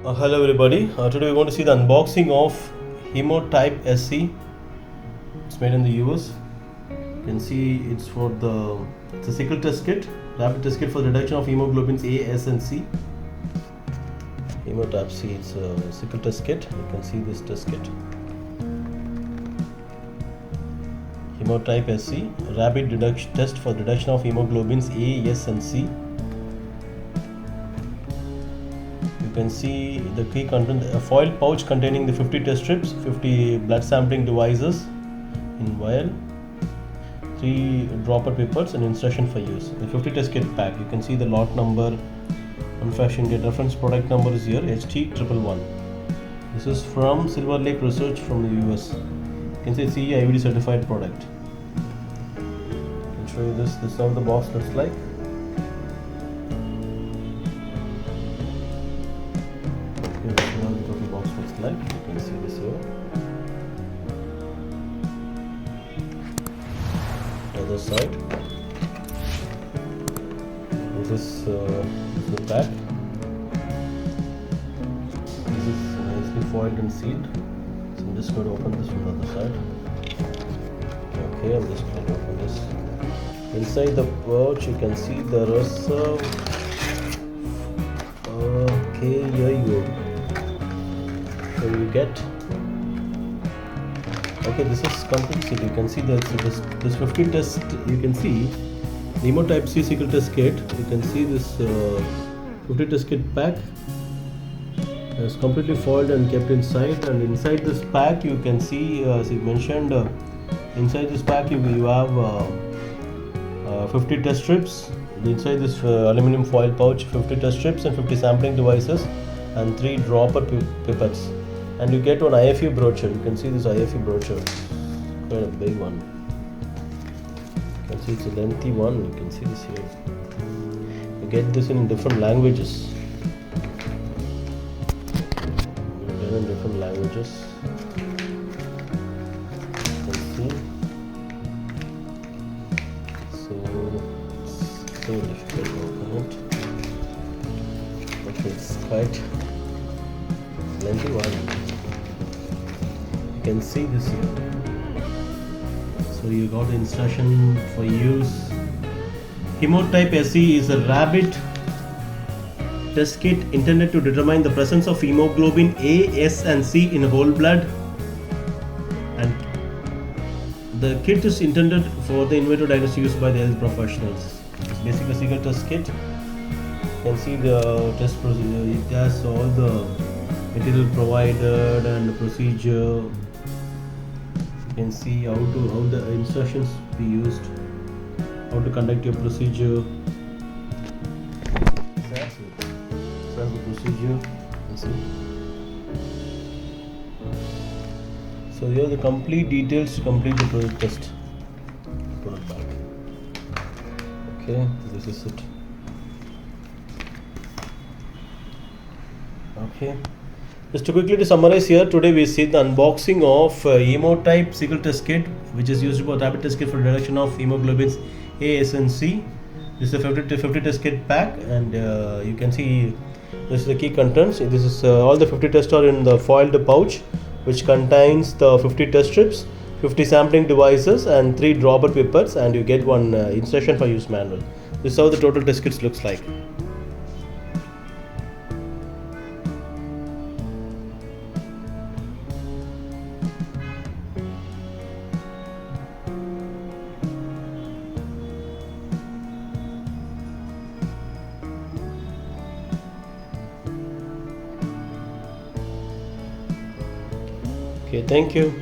Hello everybody, today we're going to see the unboxing of HemoTypeSC. It's made in the US. You can see it's a sickle test kit, rapid test kit for the reduction of hemoglobins A, S and C. HemoTypeSC, it's a sickle test kit. You can see this test kit. HemoTypeSC, rapid test for reduction of hemoglobins A, S and C. You can see the key content: a foil pouch containing the 50 test strips, 50 blood sampling devices in vial, 3 dropper pipettes, and instruction for use. The 50 test kit pack. You can see the lot number, manufacturing date, reference product number is here, HT111. This is from Silver Lake Research from the US. You can see it's IVD certified product. I can show you this. This is how the box looks like. This is how the total box looks like. You can see this here. Other side. This is the pack. This is nicely foiled and sealed. So I'm just going to open this from the other side. Okay, I'm just going to open this. Inside the pouch, you can see there is okay, here you go. So you get, okay, this is complete sealed. You can see that this 50 test, you can see HemoTypeSC sickle test kit. You can see this 50 test kit pack is completely foiled and kept inside. And inside this pack, you can see, as you mentioned, inside this pack you have 50 test strips. Inside this aluminum foil pouch, 50 test strips and 50 sampling devices and 3 dropper pipettes. And you get one IFU brochure. You can see this IFU brochure. Quite a big one. You can see it's a lengthy one. You can see this here. You get this in different languages. You get in different languages. You can see. So it's so difficult to open it. Okay, it's quite lengthy one. You can see this here. So you got the instruction for use. HemoTypeSC is a rapid test kit intended to determine the presence of hemoglobin A, S and C in whole blood. And the kit is intended for the in vitro diagnostic use by the health professionals. It's basically a single test kit. You can see the test procedure. It has all the material provided and the procedure. You can see how the instructions be used, how to conduct your procedure. That's the procedure. You see. So here are the complete details to complete the test. Put it back. Okay, this is it. Okay. Just to quickly summarize here, today we see the unboxing of HemoType sickle test kit, which is used for rapid test kit for reduction of hemoglobins A, S and C. This is a 50 test kit pack, and you can see this is the key contents. This is all the 50 tests are in the foiled pouch, which contains the 50 test strips, 50 sampling devices and 3 dropper pipettes, and you get one instruction for use manual. This is how the total test kit looks like. Okay, thank you.